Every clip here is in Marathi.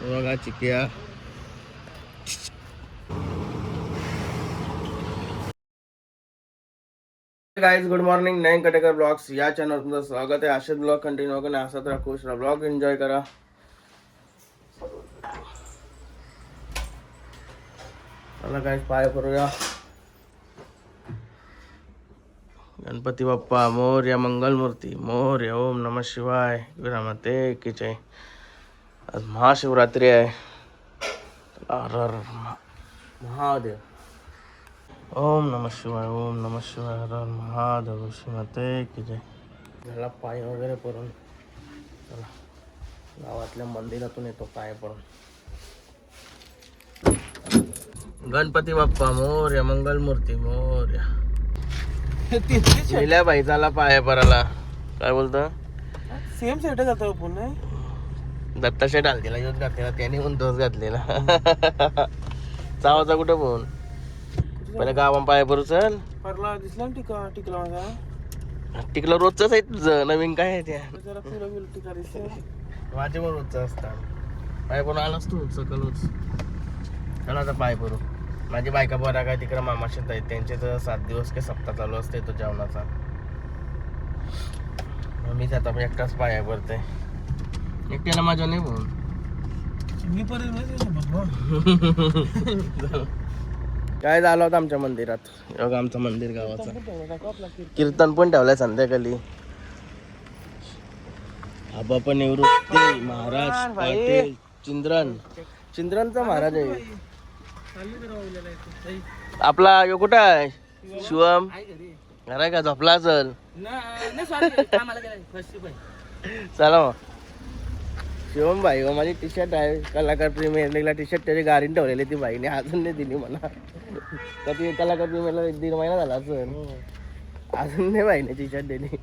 बघा चिकिया गाइस, गुड मॉर्निंग. नयन कटेकर ब्लॉग्स या चॅनल तुमचं स्वागत आहे. असेच ब्लॉग कंटिन्यू करा, असत राहा, खुश राहा, ब्लॉग एन्जॉय करा. चला गाइस, पाय करूया. गणपती बाप्पा मोरया, मंगलमूर्ती मोरया. ओम नमः शिवाय. विरामते की जय. आज महाशिवरात्री आहे. हर हर महादेव. ओम नमः शिवाय, ओम नमः शिवाय, हर हर महादेव. श्रीमते की जय. झाला पाय वगैरे पडून. चला गावातल्या मंदिरातून येतो पाय पडून. गणपती बाप्पा मोरया, मंगलमूर्ती मोरया. लिहिल्या बाई झाला पाय पराला. काय बोलतो? सेम सेट घालतो पुन्हा. दत्ता शेट आलतीला योच घातलेला, त्याने पण तोच घातलेला. चावाचा कुठं फोन पहिले गावात पाय परू. चल परला दिसला ना टिकला माझा. टिकलं रोजच आहे तुझं, नवीन काय आहे त्या. जरा फुलं बिल टिका दिसते. माझे पण रोजचं असतात. पाय परून आलास तू सकलच. चला आता पाय परू. माझी बायका बरा काय तिकडे मामाशीत आहेत, त्यांचे तर 7 दिवस काही सप्ताह चालू असते तो जेवणाचा. मीच आता पण एकटाच पाया पडते. एकट्याला माझ्या नाही बोल. मी काय झालं होतं आमच्या मंदिरात. बघा आमचं मंदिर गावाचं. कीर्तन पण ठेवलंय संध्याकाळी. आबा पण निवृत्ती महाराज पाटील चिंद्रनचा महाराज आहे आपला. यो कुठं आहे शिवम? घरा का झोपला असल. चला मग. शिवम भाई हो, माझी टी शर्ट आहे कलाकार प्रीमियर लीगला टी शर्ट त्याची गाडीने ठेवलेली ती बाईने अजून नाही दिली मला. तर ती कलाकार प्रीमियरला 1-1.5 महिना झाला असेल, अजून नाही बाईने टी शर्ट दिली.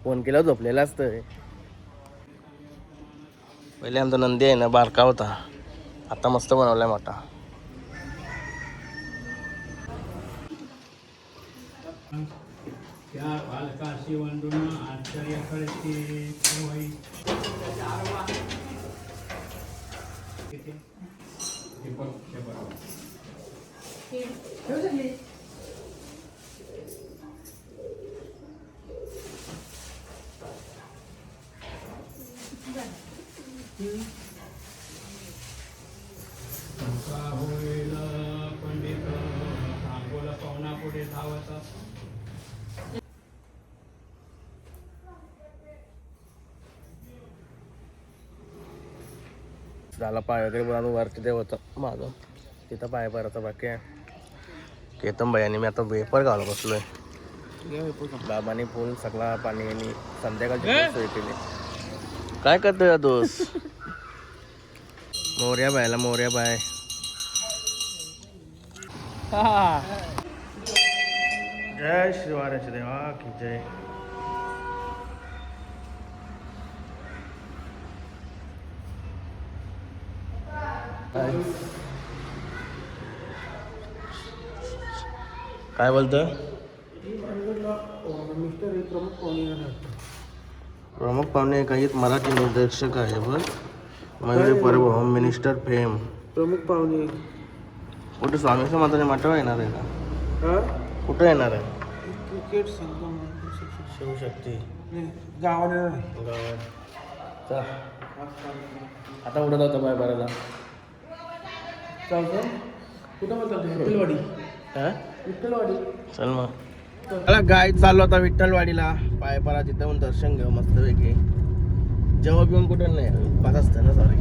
फोन केला झोपलेला असतं. पहिले आमचा नंदी आहे ना बारका होता, आता मस्त बनवलाय मोठा. झाला पाय वगैरे बनवून वरती देव होतं माझं, तिथं पाय पराचा बाकी आहे. केतन भाई आणि मी आता वेपर गावला बसलोय. बाबांनी फुल सगळा पाणी आणि संध्याकाळची सोय केली. काय करतोय दोस्त? मोर्या बायला मोर्या बाय. जय श्री वाऱ्याचे देवा की जय. काय बोलतो? प्रमुख पाहुणे काही मराठी दिग्दर्शक आहे बघ. Mayuri Parab home minister fame. प्रमुख पाहुणे कुठे स्वामी समाजाने मठावर येणार आहे का? कुठं येणार आहे? क्रिकेट शिवशक्ती गावाने गावात. आता उडत होता बाय बराला. कुठं बोलतात? विठ्ठलवाडी. विठ्ठलवाडी. चल मग. मला गाय चाललो होता विठ्ठलवाडीला पाय परा, तिथं पण दर्शन घेऊ मस्त पैकी. जेव्हा बिवून कुठं नाही पाच असतं ना सॉरी.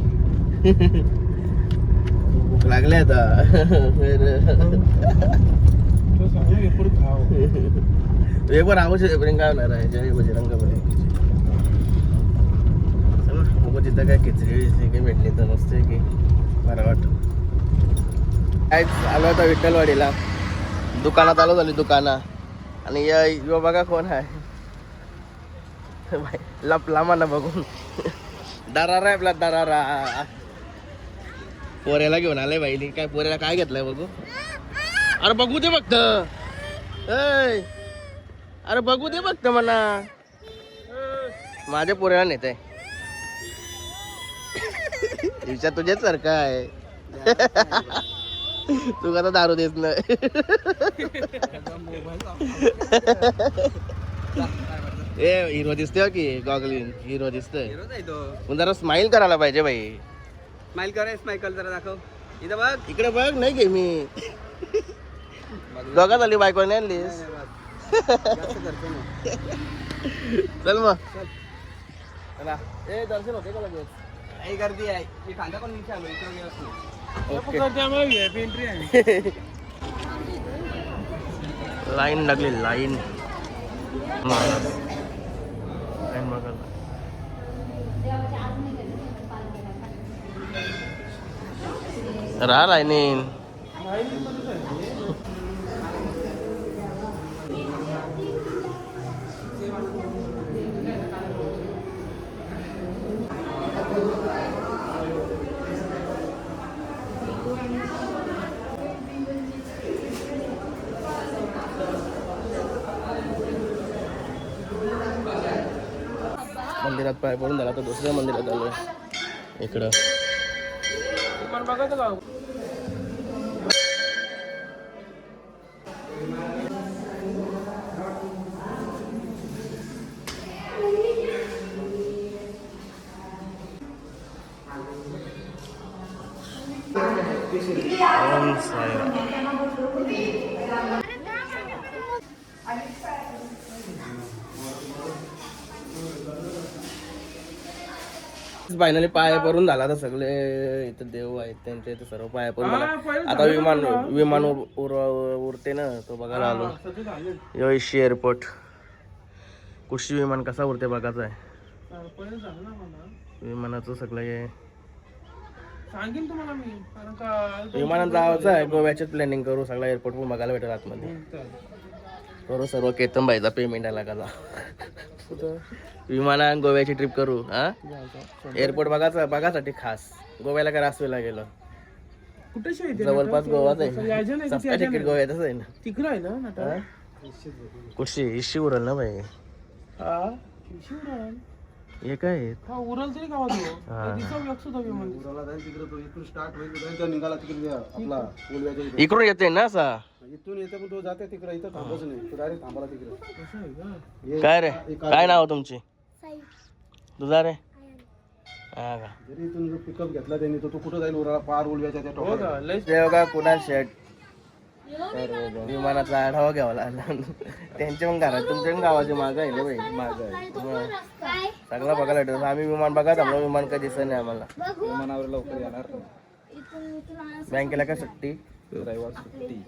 भूक लागले आता. वेपर आवश्यक काय होणार आहे. जय बजरंग बली. चला तिथं काय खिचडी काही भेटली तर मस्त आहे की बरं वाटत. काय आलो होता विठ्ठलवाडीला. दुकानात आलो झाली दुकानं. आणि यो बघा कोण आहे. लपला मला बघून. दरारा आहे आपला दरारा. पोऱ्याला घेऊन आलाय बाईली. काय पोऱ्याला काय घेतलंय बघू. अरे बघू दे फक्त. अरे बघू दे फक्त मला. माझ्या पोऱ्याला नेते विचार तुझ्याच सारखा आहे तू आता दारू देत नाही ए हिरो दिसतोय की गॉगलिन हिरो दिसतोय पण जरा स्माइल करायला पाहिजे भाई स्माइल कर स्माइल जरा दाखव इथं बघ इकडे बघ नाही घे मी दोघा झाली बायको नाही आणलीस चल मग चला ए दर्शन होते का लगेच काही गर्दी आहे मी कांदा पण नीचे आलो इकडे गेलोच एंट्री आहे लाईन लागली लाईन लाईन बघा राहा लाईनीन मंदिरात पाय पडून झाला तर दुसऱ्या मंदिरात आलोय इकडं बघायचं का ओम साईराम फायनली पाया पडून झाला तर सगळे इथं देव आहेत त्यांचे इथे सर्व पाया पडून झाला आता विमान उरते ना तो बघायला आलो योशी एअरपोर्ट कुशी विमान कसा उरते बघायचं आहे विमानाचं सगळं हे सांगेन तुम्हाला मी कारण का विमानात जायचं आहे गोव्याचीच प्लॅनिंग करू सगळा एअरपोर्ट पण बघायला भेटेल आतमध्ये करू सर्व केतन भाईचा पेमेंट आला का विमानात गोव्याची ट्रिप करू हा एअरपोर्ट बघासाठी खास गोव्याला काय रासवेला गेलो कुठे जवळपास गोवाच आहे सस्ता तिकीट गोव्यातच आहे ना तिकडं आहे ना कुशी इशी उरल ना भाई हा हे काय आहे? हा उरल तरी गावात इकडून येते ना असा इथून येते पण तो जाते तिकडे इथं थांबच नाही तो डायरेक्ट थांबला तिकडे काय रे काय नाव तुमची तुझा रे हा का जरी इथून पिकअप घेतला त्यांनी तो कुठं जाईल उराला पार उलव्याच्या त्या टोकाला देव का कुणाल शेट विमानाचा आढावा घ्यावा लागला त्यांच्या पण घरात तुमच्या पण गावाचे माग आहे ना भाई माग आहे सगळं बघायला भेटत आम्ही विमान बघा थांबलो विमान काही दिसत नाही आम्हाला विमानावर लवकर येणार बँकेला काय सुट्टी रविवार सुट्टी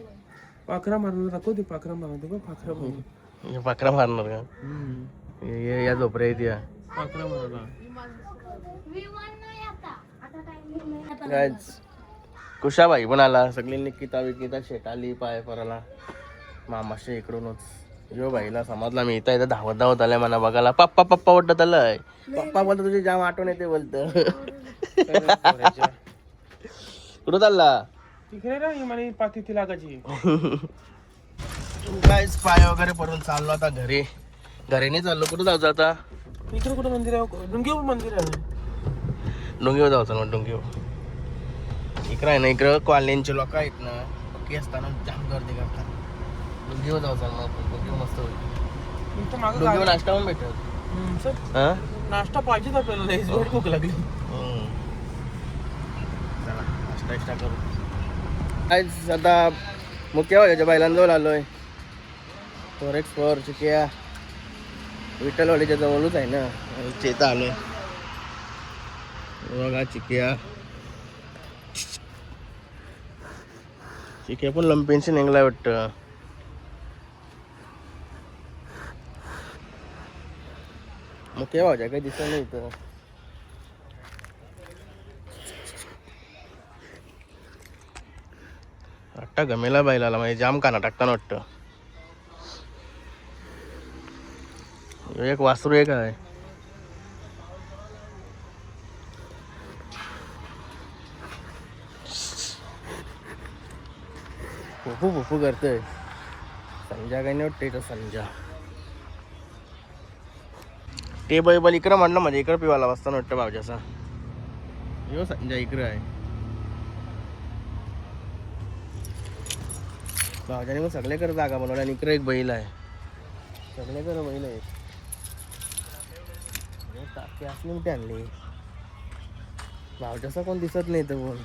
पाखरा मारणार दाखव ते पाखरा मारणार बघ पाखरा मारणार पाखरा मारणार का या झोपऱ्या येते या पाखरा मारणार कुशाबाई पण आला सगळी निकिता विकिता शेट आली पाय पराला मामाशी इकडूनच यो भाईला समजला मी इथं धावत धावत आलाय मला बघायला पप्पा पप्पा वाटत आलंय पप्पा बोलतो तुझी जाम आठवण येते बोलतं कुठं चालला तिकडे ना मला पाती लागायची काहीच पाय वगैरे पडून चाललो आता घरी नाही चाललो कुठं जायचं आता इकडे कुठं मंदिर आहे डुंगेव मंदिर आहे डोंगीवर जायचं मग डोंगीवर इकडं आहे ना इकडं कॉलनीचे लोक आहेत ना पक्की असताना जाम गर्दी करतात डोंगीवर जायचं मग डोंगीवर मस्त होईल डोंगीवर नाश्ता पण भेटत हा नाश्ता पाहिजेच आपल्याला लईच वेळ भूक लागली चला नाश्ता करू काहीच आता मुख्य व्हायच्या बैलांजवळ आलोय फॉरेक्स फॉर चिकिया विठ्ठलवाडीच्या जवळच आहे ना चेता आलोय बघा चिकिया चिकिया पण लंपेनशी निघलाय वाटतं मुख्य व्हायच्या काही दिसत नाही इथं वाटतं गमेला बैलाला म्हणजे जाम काना टाकताना वाटतं एक वासरू एक आहे फुफू फुफू करतोय संजा काही नाही वाटते संजा ते बैल इकडं म्हणलं म्हणजे इकडं पिवायला बसताना वाटतं भावजाचा यो संजय इकडं आहे भावजाने मग सगळ्याकडे जागा बनवल्या आणि इकडे एक बैल आहे सगळ्याकडे बैल आहे टाकी असली मोठी आणली भावजाचा कोण दिसत नाही तर कोण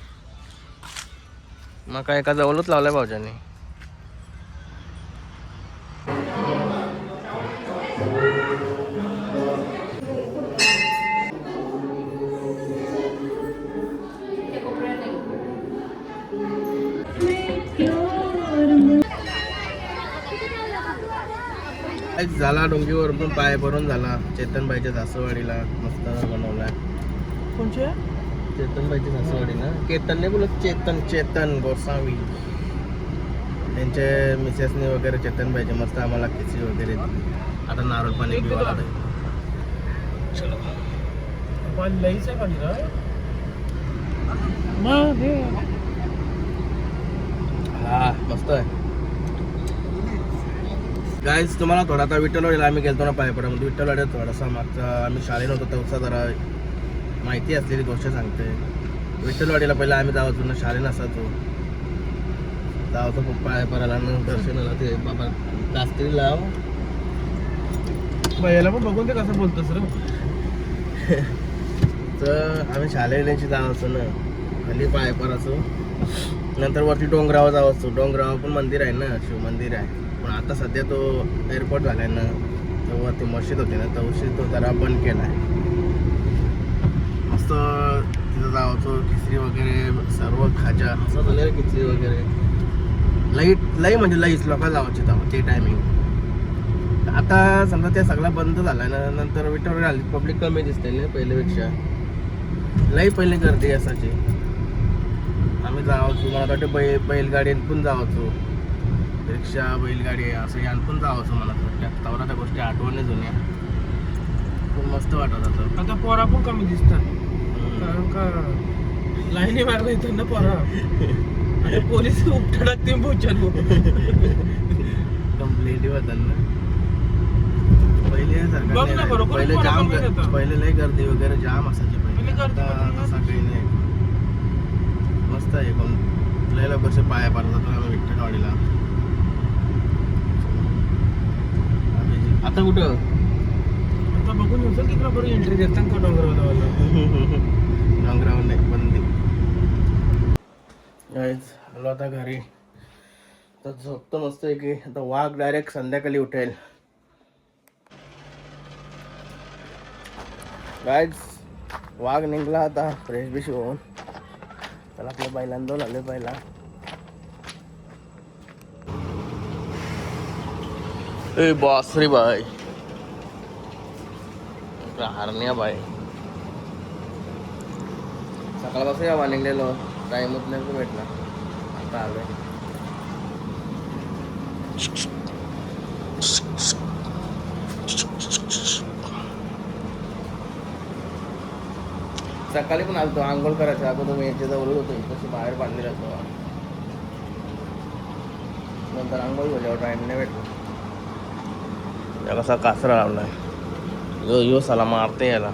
मग काय एका जवळच लावलाय भावजाने झाला डोंगीवर पण पाय भरून झाला चेतनबाईच्या सासवाडीला मस्त बनवलाय कोणच्या चेतनबाईची सासवाडी ना केतन नाही बोलत चेतन गोसावी त्यांचे मिसेसने वगैरे चेतनबाईचे मस्त आम्हाला खिचडी वगैरे दिली आता नारळ पाणी पिवायला हा मस्त आहे गाईज तुम्हाला थोडा आता विठ्ठलवाडीला आम्ही गेलतो ना पायपडामध्ये विठ्ठलवाडीत थोडासा मागचा आम्ही शाळेत होतो तेवढा जरा माहिती असलेली गोष्ट सांगते विठ्ठलवाडीला पहिला आम्ही जावतो ना शाळेत नसायचो जावतो पायपडाला दर्शनाला ते बाबा दास्त्री लाव याला पण बघून ते कसं बोलतो सर तर आम्ही शाळेची जावतो ना खाली पायपडाचो नंतर वरती डोंगरावर जावतो डोंगरावर पण मंदिर आहे ना शिव मंदिर आहे पण आता सध्या तो एअरपोर्ट झालाय ना तेव्हा ती मशीद होती ना तवशी तो जरा बंद केला आहे मस्त तिथं जावतो खिचडी वगैरे सर्व खाजा असं झालं खिचडी वगैरे लई म्हणजे लईच लोक जावायची तेव्हा ते टायमिंग आता समजा ते सगळं बंद झालाय ना नंतर विठ्ठल आली पब्लिक कमी दिसते ना पहिल्यापेक्षा लई पहिले गर्दी असायची आम्ही जावतो मला वाटतं बैलगाडीत पण जावतो रिक्षा बैलगाडी असं यान पण जावंसं मला वाटतं तेवढा त्या गोष्टी आठवणी जुन्या खूप मस्त वाटत होतं आता पोरा पण कमी दिसतात कारण का लाईनी मारला येतात ना पोरा आणि पोलीस उपटा टाकते पोचाल कंप्लेंट होतात ना पहिले बघ ना सरकार बरोबर, पहिले पोरं जाम कमी येतात. पहिले लई गर्दी वगैरे जाम असायची पहिले गर्दी आता कमी तसा काही नाही मस्त आहे पण लई लवकर पाया पडत होतो आम्ही विठ्ठलवाडीला आता कुठं आता बघून येऊ तिकडं बरं एंट्री देतात का डोंगरावर डोंगरावर नाही बंदी आलो आता घरी तर झोपतो मस्त आहे की आता वाघ डायरेक्ट संध्याकाळी उठेल गाईज वाघ निघला आता फ्रेश बिश होऊन त्याला आपल्या बैलांना आले पहिला ए बासरी बाय हारण्या बाय सकाळपासून या निघलेलो टाइमच नाही भेटला आता आलोय सकाळी पण आलतो आंघोळ करायचं अगोदर मी याच्या जवळ होतो तशी बाहेर बांधली राहतो नंतर आंघोळ झाल्यावर टाइम नाही भेटलो कसा कासरा लावलाय यो साला मारते याला